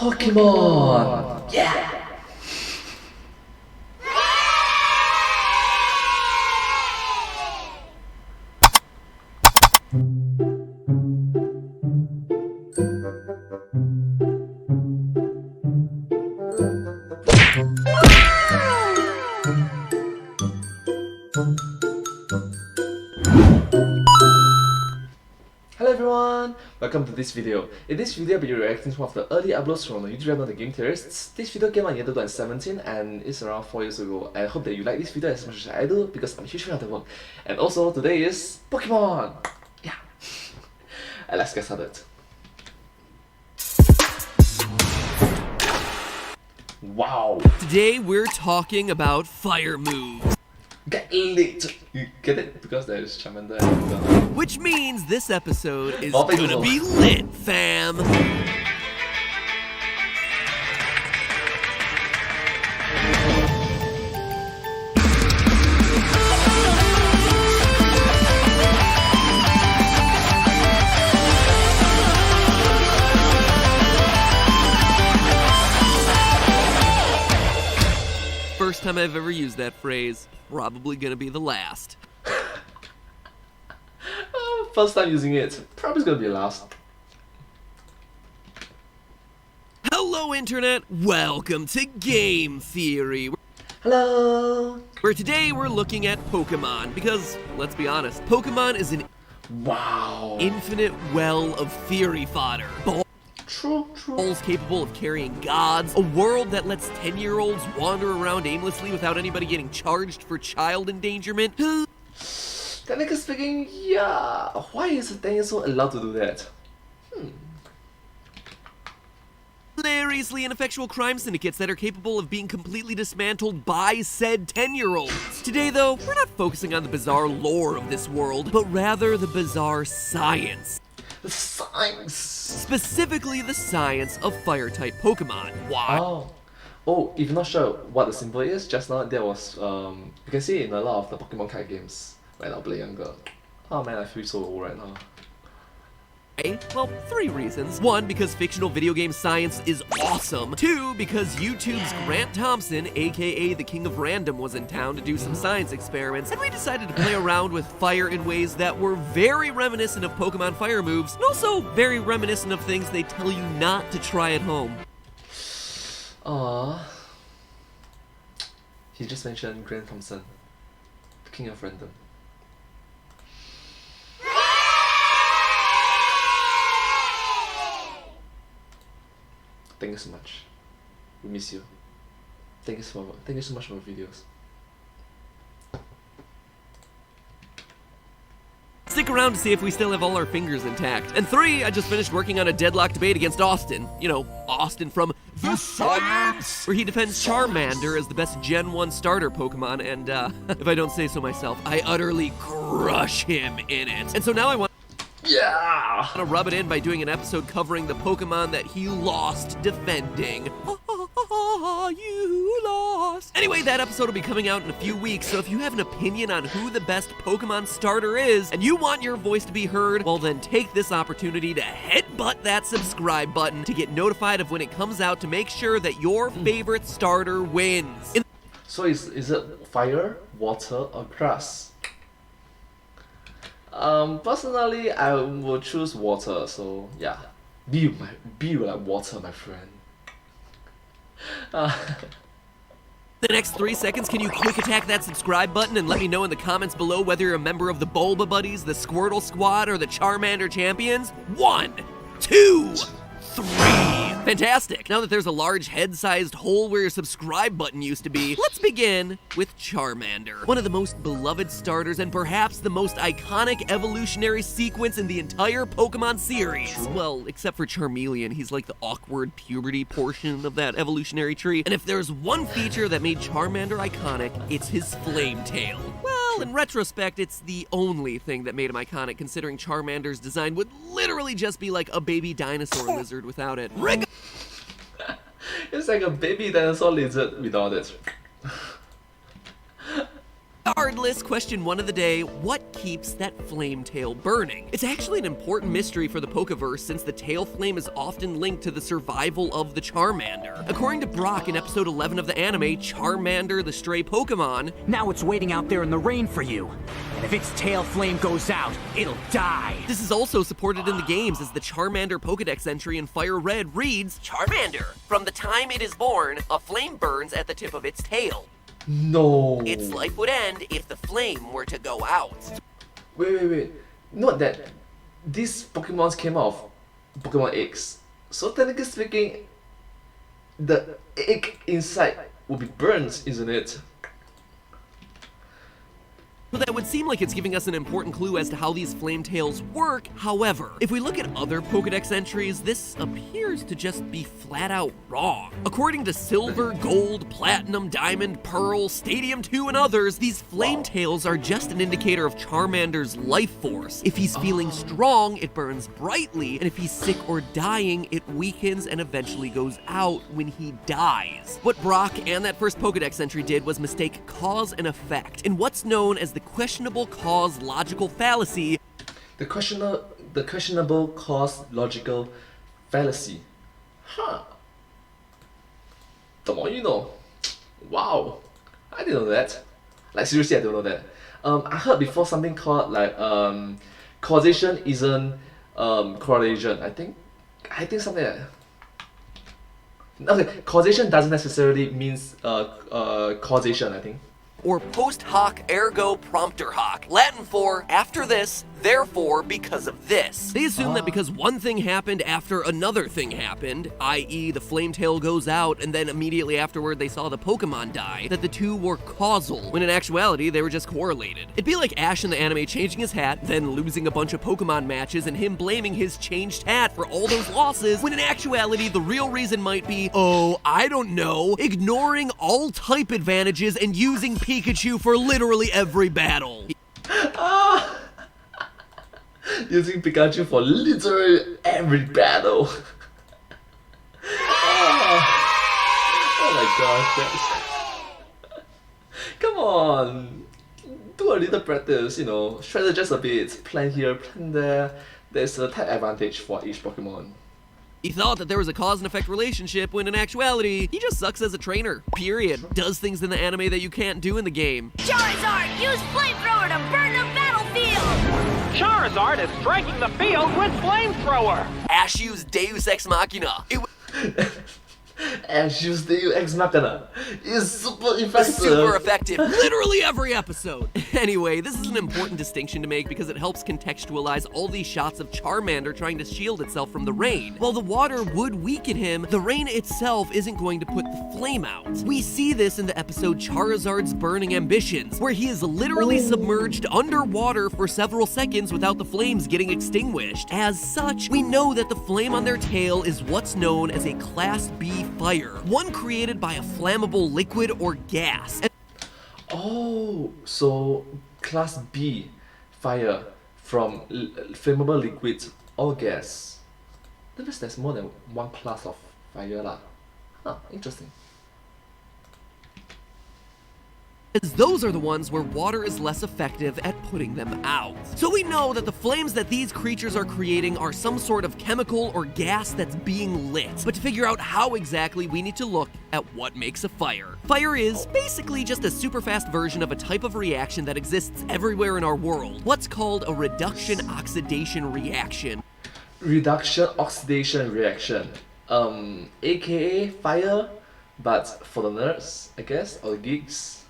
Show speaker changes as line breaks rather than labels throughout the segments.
Pokemon! Yeah! Hello everyone! Welcome to this video. In this video, I'll be reacting to one of the early uploads from the YouTube channel The Game Theorists. This video came out in 2017 and it's around 4 years ago. I hope that you like this video as much as I do because I'm a huge fan of the work. And also, today is Pokemon! Yeah! And let's get started. Wow!
Today we're talking about fire moves.
Get lit! You get it? Because there's Charmander
Which means this episode is
More
gonna
people.
be lit, fam! First time I've ever used that phrase, probably gonna be the last.
First time using it, probably gonna be last.
Hello Internet, welcome to Game Theory,
Hello!
where today we're looking at Pokemon, because, let's be honest, Pokemon is an
Wow!
infinite well of theory fodder.
True.
Balls capable of carrying gods, a world that lets 10-year-olds wander around aimlessly without anybody getting charged for child endangerment.
Technically speaking, yeah. Why is a 10-year-old allowed to do that?
Hilariously ineffectual crime syndicates that are capable of being completely dismantled by said 10-year-olds. Today, though, we're not focusing on the bizarre lore of this world, but rather the bizarre science.
The science!
Specifically the science of fire-type Pokemon. Why?
Oh, if you're not sure what the symbol is, just now there was, you can see it in a lot of the Pokemon card games when I play younger. Oh man, I feel so old right now.
Well, 3 reasons. 1, because fictional video game science is awesome. 2, because YouTube's Grant Thompson, aka the King of Random, was in town to do some science experiments, and we decided to play around with fire in ways that were very reminiscent of Pokemon fire moves, and also very reminiscent of things they tell you not to try at home.
Aww. He just mentioned Grant Thompson, the King of Random. Thank you so much. We miss you. Thank you so much for your videos.
Stick around to see if we still have all our fingers intact. And 3, I just finished working on a deadlock debate against Austin. You know, Austin from The Science! Where he defends Charmander as the best Gen 1 starter Pokemon, and if I don't say so myself, I utterly crush him in it. And so now I want to rub it in by doing an episode covering the Pokemon that he lost defending. You lost. Anyway, that episode will be coming out in a few weeks, so if you have an opinion on who the best Pokemon starter is, and you want your voice to be heard, well then take this opportunity to headbutt that subscribe button to get notified of when it comes out to make sure that your favorite starter wins.
So is it fire, water, or grass? Personally, I will choose water. So yeah, be like water, my friend.
The next 3 seconds, can you quick attack that subscribe button and let me know in the comments below whether you're a member of the Bulba Buddies, the Squirtle Squad, or the Charmander Champions? 1, 2, 3. Fantastic! Now that there's a large head-sized hole where your subscribe button used to be, let's begin with Charmander. One of the most beloved starters and perhaps the most iconic evolutionary sequence in the entire Pokemon series. Well, except for Charmeleon, he's like the awkward puberty portion of that evolutionary tree. And if there's one feature that made Charmander iconic, it's his flame tail. Well, in retrospect, it's the only thing that made him iconic, considering Charmander's design would literally just be like a baby dinosaur lizard without it.
It's like a baby dinosaur lizard without it.
Regardless, question 1 of the day, what keeps that flame tail burning? It's actually an important mystery for the Pokeverse since the tail flame is often linked to the survival of the Charmander. According to Brock in episode 11 of the anime, Charmander, the stray Pokemon,
now it's waiting out there in the rain for you. And if its tail flame goes out, it'll die.
This is also supported in the games as the Charmander Pokedex entry in Fire Red reads, Charmander, from the time it is born, a flame burns at the tip of its tail.
No.
Its life would end if the flame were to go out.
Wait. Note that these Pokemons came off Pokemon eggs. So technically speaking, the egg inside will be burnt, isn't it?
Well, that would seem like it's giving us an important clue as to how these flame tails work. However, if we look at other Pokedex entries, this appears to just be flat out wrong. According to Silver, Gold, Platinum, Diamond, Pearl, Stadium 2, and others, these flame tails are just an indicator of Charmander's life force. If he's feeling strong, it burns brightly, and if he's sick or dying, it weakens and eventually goes out when he dies. What Brock and that first Pokedex entry did was mistake cause and effect in what's known as the questionable cause logical fallacy.
The questionable cause logical fallacy. Huh. The more you know. Wow. I didn't know that. Like seriously, I don't know that. I heard before something called like causation isn't correlation. I think something like that. Okay, causation doesn't necessarily means causation, I think.
Or post hoc ergo prompter hoc, Latin for after this, therefore because of this. They assume that because one thing happened after another thing happened, i.e. the flame tail goes out and then immediately afterward they saw the Pokemon die, that the two were causal, when in actuality they were just correlated. It'd be like Ash in the anime changing his hat, then losing a bunch of Pokemon matches and him blaming his changed hat for all those losses, when in actuality the real reason might be, oh, I don't know, ignoring all type advantages and using Pikachu for literally every battle.
Using Pikachu for literally every battle. Oh my gosh, come on, do a little practice, you know, strategize a bit, plan here, plan there. There's a type advantage for each Pokemon.
He thought that there was a cause and effect relationship when in actuality, he just sucks as a trainer. Period. Does things in the anime that you can't do in the game.
Charizard, use flamethrower to burn the battlefield!
Charizard is striking the field with flamethrower!
Ash used Deus Ex Machina.
Ash used the Ex Machina. It's super effective.
Super effective. Literally every episode. Anyway, this is an important distinction to make because it helps contextualize all these shots of Charmander trying to shield itself from the rain. While the water would weaken him, the rain itself isn't going to put the flame out. We see this in the episode Charizard's Burning Ambitions, where he is literally submerged underwater for several seconds without the flames getting extinguished. As such, we know that the flame on their tail is what's known as a Class B fire, one created by a flammable liquid or gas.
Oh, so Class B fire from flammable liquids or gas. That means there's more than one class of fire lah. Huh, interesting.
As those are the ones where water is less effective at putting them out. So we know that the flames that these creatures are creating are some sort of chemical or gas that's being lit. But to figure out how exactly, we need to look at what makes a fire. Fire is basically just a super fast version of a type of reaction that exists everywhere in our world. What's called a reduction-oxidation reaction.
Reduction-oxidation reaction. AKA fire, but for the nerds, I guess, or the geeks.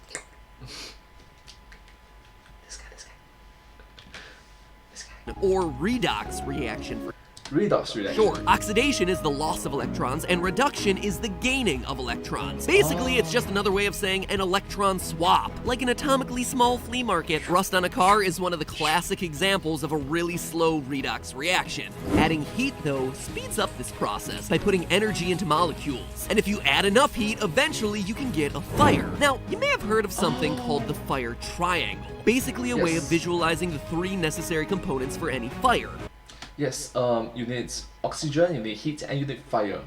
Or redox reaction.
Redox reaction.
Sure, oxidation is the loss of electrons, and reduction is the gaining of electrons. Basically, it's just another way of saying an electron swap, like an atomically small flea market. Rust on a car is one of the classic examples of a really slow redox reaction. Adding heat, though, speeds up this process by putting energy into molecules. And if you add enough heat, eventually you can get a fire. Now, you may have heard of something called the fire triangle. Basically a way of visualizing the three necessary components for any fire.
Yes, you need oxygen, you need heat, and you need fire.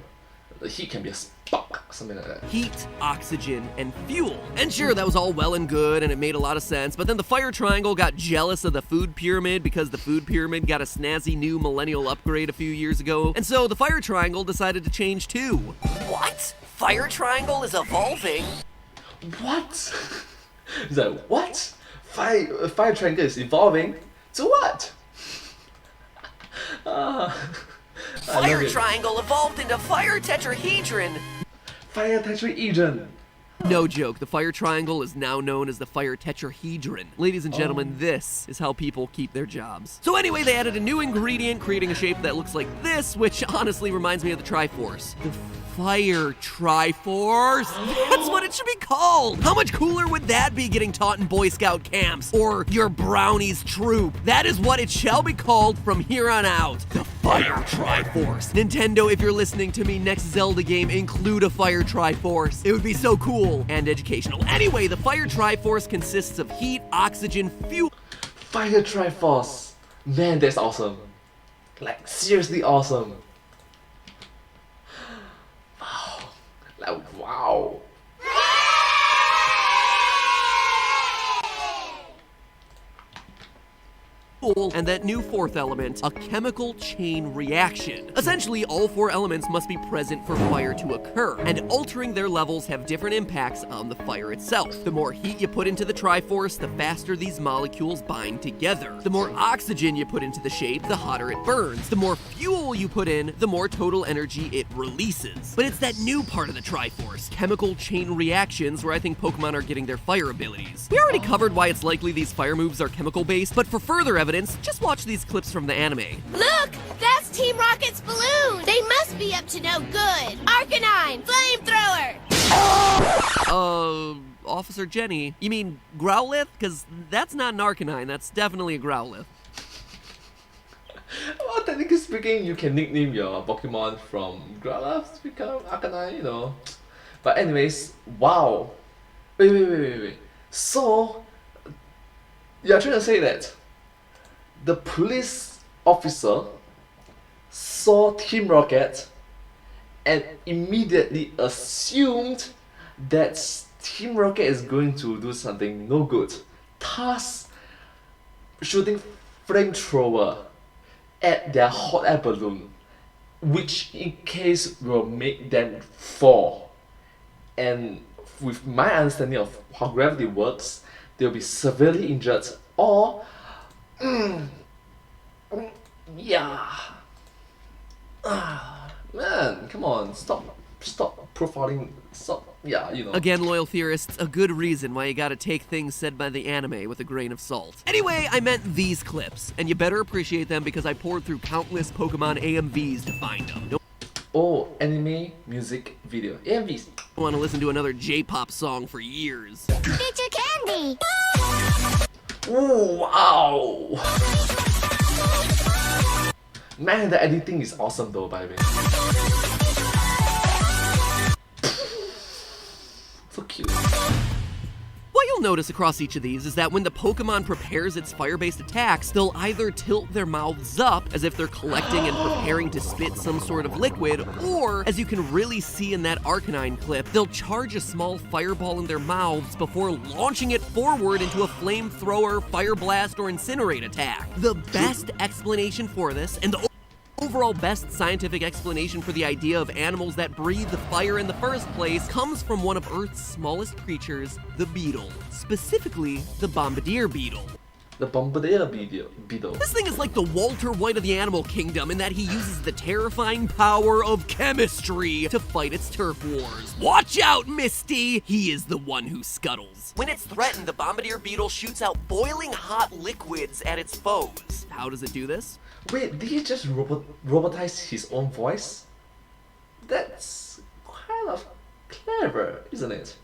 The heat can be a spark, something like that.
Heat, oxygen, and fuel. And sure, that was all well and good, and it made a lot of sense, but then the fire triangle got jealous of the food pyramid because the food pyramid got a snazzy new millennial upgrade a few years ago, and so the fire triangle decided to change too.
What? Fire triangle is evolving?
What? He's like, what? Fire triangle is evolving? To what?
Fire triangle evolved into fire tetrahedron.
Fire tetrahedron.
No joke, the fire triangle is now known as the fire tetrahedron. Ladies and gentlemen, this is how people keep their jobs. So anyway, they added a new ingredient, creating a shape that looks like this, which honestly reminds me of the Triforce. The Fire Triforce? That's what it should be called! How much cooler would that be getting taught in Boy Scout camps? Or your brownies troop? That is what it shall be called from here on out. The Fire Triforce. Nintendo, if you're listening to me, next Zelda game, include a Fire Triforce. It would be so cool and educational. Anyway, the Fire Triforce consists of heat, oxygen, fuel.
Fire Triforce. Man, that's awesome. Like, seriously awesome. Wow. Like, wow.
And that new fourth element, a chemical chain reaction. Essentially, all four elements must be present for fire to occur, and altering their levels have different impacts on the fire itself. The more heat you put into the Triforce, the faster these molecules bind together. The more oxygen you put into the shape, the hotter it burns. The more fuel you put in, the more total energy it releases. But it's that new part of the Triforce, chemical chain reactions, where I think Pokemon are getting their fire abilities. We already covered why it's likely these fire moves are chemical-based, but for further evidence, just watch these clips from the anime.
Look! That's Team Rocket's balloon! They must be up to no good! Arcanine! Flamethrower!
Officer Jenny, you mean Growlithe? Because that's not an Arcanine, that's definitely a Growlithe.
Well, technically speaking, you can nickname your Pokemon from Growlithe to become Arcanine, you know. But anyways, wow. Wait. So, you're trying to say that the police officer saw Team Rocket and immediately assumed that Team Rocket is going to do something no good, thus shooting flamethrower at their hot air balloon, which in case will make them fall. And with my understanding of how gravity works, they'll be severely injured or yeah. Man, come on, stop profiling, yeah, you know.
Again, loyal theorists, a good reason why you gotta take things said by the anime with a grain of salt. Anyway, I meant these clips, and you better appreciate them because I poured through countless Pokemon AMVs to find them. Don't
Oh, anime music video, AMVs.
want to listen to another J-pop song for years.
Get your candy!
Ooh, wow! Man, the editing is awesome though, by the way. So cute.
What you'll notice across each of these is that when the Pokemon prepares its fire-based attacks, they'll either tilt their mouths up as if they're collecting and preparing to spit some sort of liquid, or, as you can really see in that Arcanine clip, they'll charge a small fireball in their mouths before launching it forward into a flamethrower, fire blast, or incinerate attack. The best explanation for this, and the overall best scientific explanation for the idea of animals that breathe the fire in the first place, comes from one of Earth's smallest creatures, the beetle. Specifically, the bombardier beetle.
The Bombardier beetle.
This thing is like the Walter White of the animal kingdom in that he uses the terrifying power of chemistry to fight its turf wars. Watch out, Misty! He is the one who scuttles.
When it's threatened, the bombardier beetle shoots out boiling hot liquids at its foes.
How does it do this?
Wait, did he just robotize his own voice? That's kind of clever, isn't it?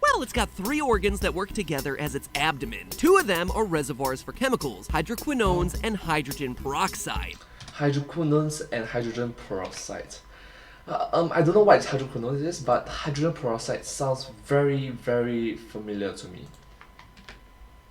Well, it's got 3 organs that work together as its abdomen. 2 of them are reservoirs for chemicals, hydroquinones and hydrogen peroxide.
Hydroquinones and hydrogen peroxide. I don't know what hydroquinone is, but hydrogen peroxide sounds very, very familiar to me.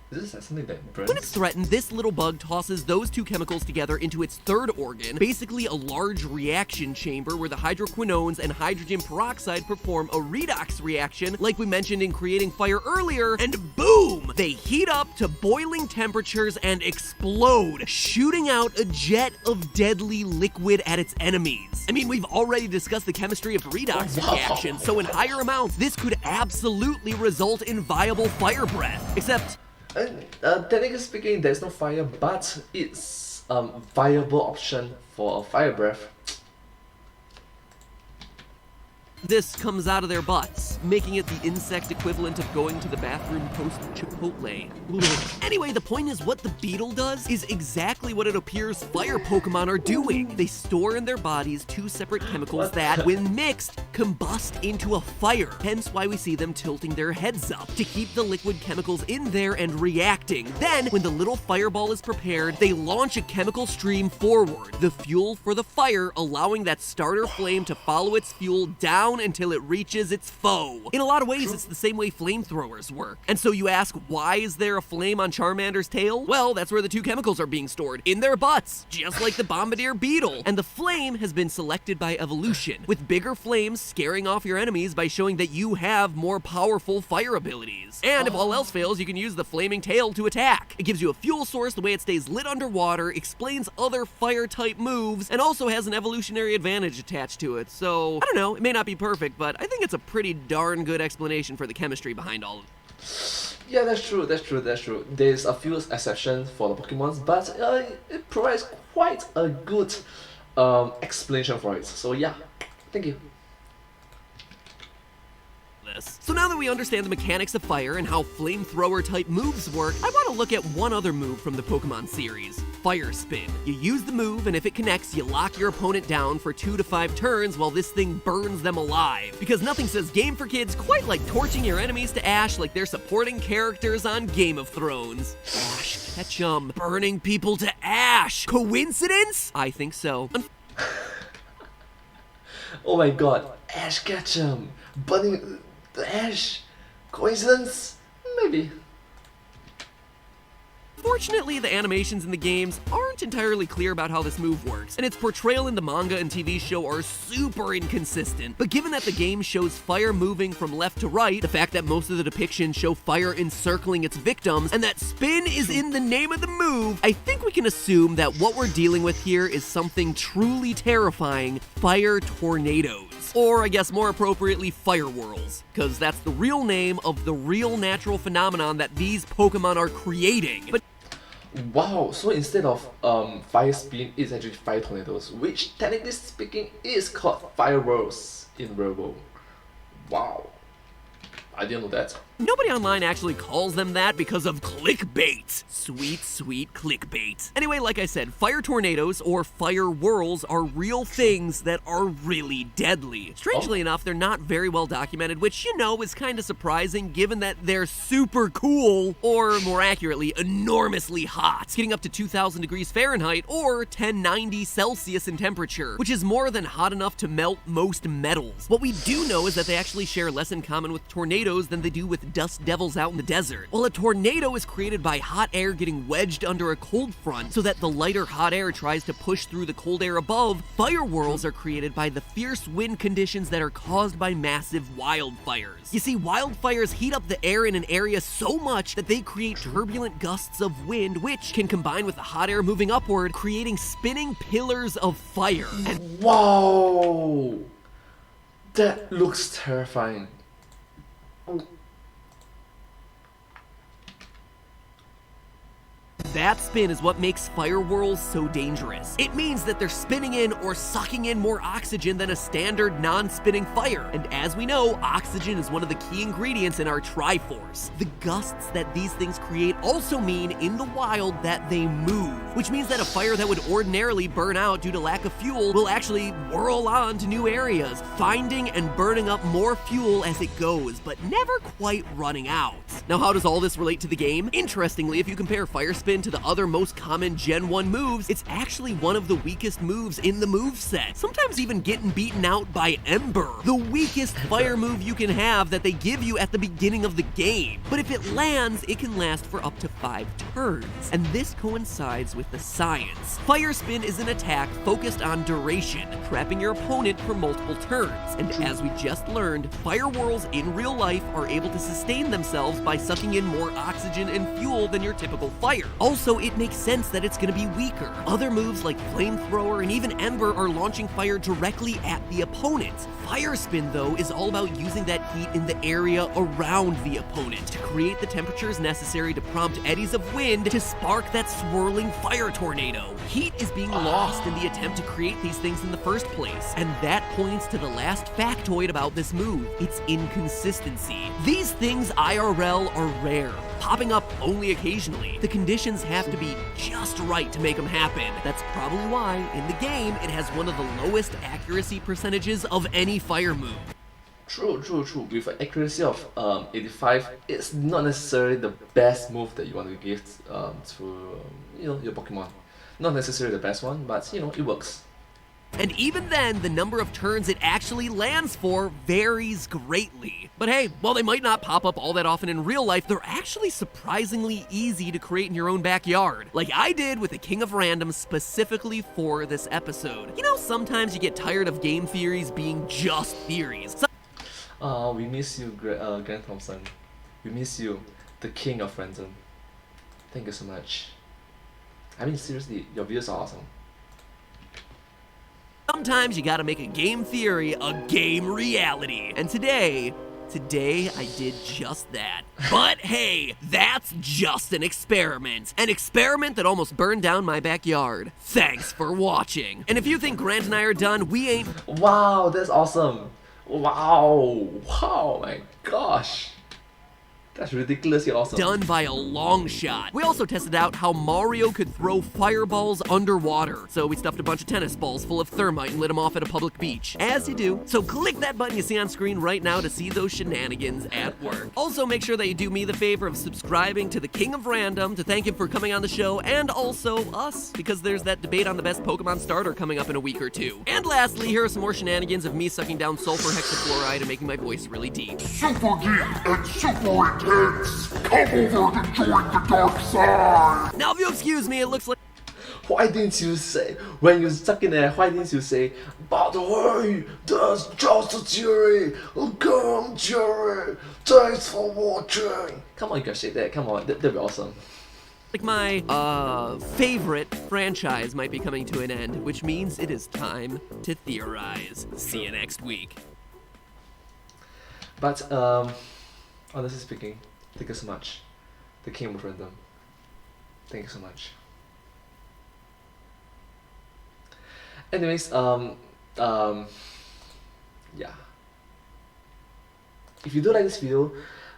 Is this something that burns?
When it's threatened, this little bug tosses those two chemicals together into its third organ, basically a large reaction chamber where the hydroquinones and hydrogen peroxide perform a redox reaction like we mentioned in creating fire earlier, and boom! They heat up to boiling temperatures and explode, shooting out a jet of deadly liquid at its enemies. I mean, we've already discussed the chemistry of redox reactions, so in higher amounts, this could absolutely result in viable fire breath. Except,
technically speaking, there's no fire, but it's a viable option for a fire breath.
this comes out of their butts, making it the insect equivalent of going to the bathroom post-Chipotle. Anyway, the point is what the beetle does is exactly what it appears fire Pokemon are doing. They store in their bodies two separate chemicals that, when mixed, combust into a fire. Hence why we see them tilting their heads up to keep the liquid chemicals in there and reacting. Then, when the little fireball is prepared, they launch a chemical stream forward, the fuel for the fire, allowing that starter flame to follow its fuel down until it reaches its foe. In a lot of ways, it's the same way flamethrowers work. And so you ask, why is there a flame on Charmander's tail? Well, that's where the two chemicals are being stored, in their butts, just like the Bombardier beetle. And the flame has been selected by evolution, with bigger flames scaring off your enemies by showing that you have more powerful fire abilities. And if all else fails, you can use the flaming tail to attack. It gives you a fuel source the way it stays lit underwater, explains other fire-type moves, and also has an evolutionary advantage attached to it. So, I don't know, it may not be perfect, but I think it's a pretty darn good explanation for the chemistry behind all of it.
Yeah, that's true. There's a few exceptions for the Pokemons, but it provides quite a good explanation for it. So yeah, thank you.
So now that we understand the mechanics of fire and how flamethrower type moves work, I want to look at one other move from the Pokemon series, Fire Spin. You use the move, and if it connects, you lock your opponent down for 2 to 5 turns while this thing burns them alive. Because nothing says game for kids quite like torching your enemies to ash like they're supporting characters on Game of Thrones. Ash Ketchum, burning people to ash. Coincidence? I think so.
Oh my god, Ash Ketchum, burning the ash. Coincidence? Maybe.
Fortunately, the animations in the games aren't entirely clear about how this move works, and its portrayal in the manga and TV show are super inconsistent. But given that the game shows fire moving from left to right, the fact that most of the depictions show fire encircling its victims, and that spin is in the name of the move, I think we can assume that what we're dealing with here is something truly terrifying: fire tornadoes. Or, I guess more appropriately, fire whirls, because that's the real name of the real natural phenomenon that these Pokemon are creating. But
Wow, so instead of fire spin, it's actually fire tornadoes, which technically speaking is called fire whirls in real world. Wow, I didn't know that.
nobody online actually calls them that because of clickbait. Sweet, sweet clickbait. Anyway, like I said, fire tornadoes or fire whirls are real things that are really deadly. Strangely enough, they're not very well documented, which, you know, is kind of surprising given that they're super cool, or more accurately, enormously hot, getting up to 2,000 degrees Fahrenheit or 1090 Celsius in temperature, which is more than hot enough to melt most metals. What we do know is that they actually share less in common with tornadoes than they do with dust devils out in the desert. While a tornado is created by hot air getting wedged under a cold front so that the lighter hot air tries to push through the cold air above, fire whirls are created by the fierce wind conditions that are caused by massive wildfires. You see, wildfires heat up the air in an area so much that they create turbulent gusts of wind, which can combine with the hot air moving upward, creating spinning pillars of fire. And
Wow, that looks terrifying.
that spin is what makes fire whirls so dangerous. It means that they're spinning in or sucking in more oxygen than a standard non-spinning fire. And as we know, oxygen is one of the key ingredients in our Triforce. The gusts that these things create also mean, in the wild, that they move, which means that a fire that would ordinarily burn out due to lack of fuel will actually whirl on to new areas, finding and burning up more fuel as it goes, but never quite running out. Now, how does all this relate to the game? Interestingly, if you compare Fire Spin to to the other most common Gen 1 moves, it's actually one of the weakest moves in the moveset. Sometimes even getting beaten out by Ember, the weakest fire move you can have that they give you at the beginning of the game. But if it lands, it can last for up to 5 turns. And this coincides with the science. Fire Spin is an attack focused on duration, trapping your opponent for multiple turns. And as we just learned, fire whirls in real life are able to sustain themselves by sucking in more oxygen and fuel than your typical fire. Also, it makes sense that it's going to be weaker. Other moves like Flamethrower and even Ember are launching fire directly at the opponent. Fire Spin, though, is all about using that heat in the area around the opponent to create the temperatures necessary to prompt eddies of wind to spark that swirling fire tornado. Heat is being lost in the attempt to create these things in the first place, and that points to the last factoid about this move: its inconsistency. These things IRL are rare, popping up only occasionally. The conditions have to be just right to make them happen. That's probably why, in the game, it has one of the lowest accuracy percentages of any fire move.
True. With an accuracy of 85, it's not necessarily the best move that you want to give to your Pokemon. Not necessarily the best one, but it works.
And even then, the number of turns it actually lands for varies greatly. But hey, while they might not pop up all that often in real life, they're actually surprisingly easy to create in your own backyard. Like I did with the King of Random specifically for this episode. Sometimes you get tired of game theories being just theories.
We miss you, Grant Thompson. We miss you, the King of Random. Thank you so much. I mean, seriously, your videos are awesome.
Sometimes you gotta make a game theory a game reality. And today I did just that. But hey, that's just an experiment. An experiment that almost burned down my backyard. Thanks for watching. And if you think Grant and I are done, we ain't.
Wow, that's awesome. Wow, my gosh. That's ridiculously awesome.
Done by a long shot. We also tested out how Mario could throw fireballs underwater. So we stuffed a bunch of tennis balls full of thermite and lit them off at a public beach. As you do. So click that button you see on screen right now to see those shenanigans at work. Also make sure that you do me the favor of subscribing to the King of Random to thank him for coming on the show, and also us, because there's that debate on the best Pokemon starter coming up in a week or two. And lastly, here are some more shenanigans of me sucking down sulfur hexafluoride and making my voice really deep.
Super geek and super intense. Come over to join the dark side.
Now if you'll excuse me, it looks like.
Why didn't you say, when you're stuck in there, why didn't you say, by the way, there's just a Jerry, come Jerry, thanks for watching. Come on, you guys say that, come on, that'd be awesome.
Like my favorite franchise might be coming to an end, which means it is time to theorize. See you next week.
But, honestly speaking, thank you so much. The King of Random. Thank you so much. Anyways, yeah. If you do like this video,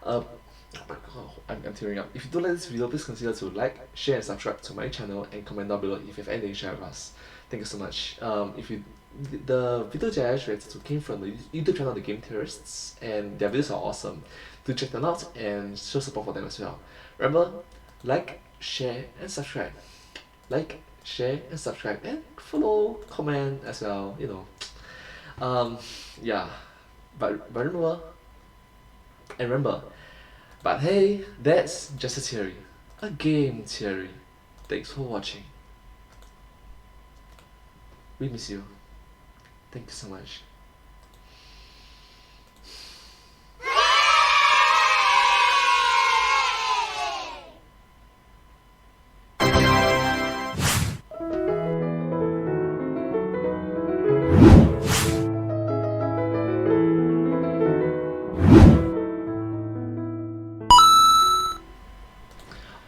oh my god, I'm tearing up. If you do like this video, please consider to like, share and subscribe to my channel and comment down below if you have anything to share with us. Thank you so much. The video that I created came from the YouTube channel The Game Theorists, and their videos are awesome. Do check them out and show support for them as well. Remember, like, share and subscribe. Like, share and subscribe, and follow, comment as well, yeah, but remember, but hey, that's just a theory, a game theory. Thanks for watching. We miss you. Thank you so much.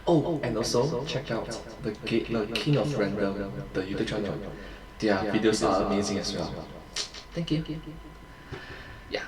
Oh, and also check out the King of Random, the YouTube channel. Their videos are amazing as well. Thank you. Yeah.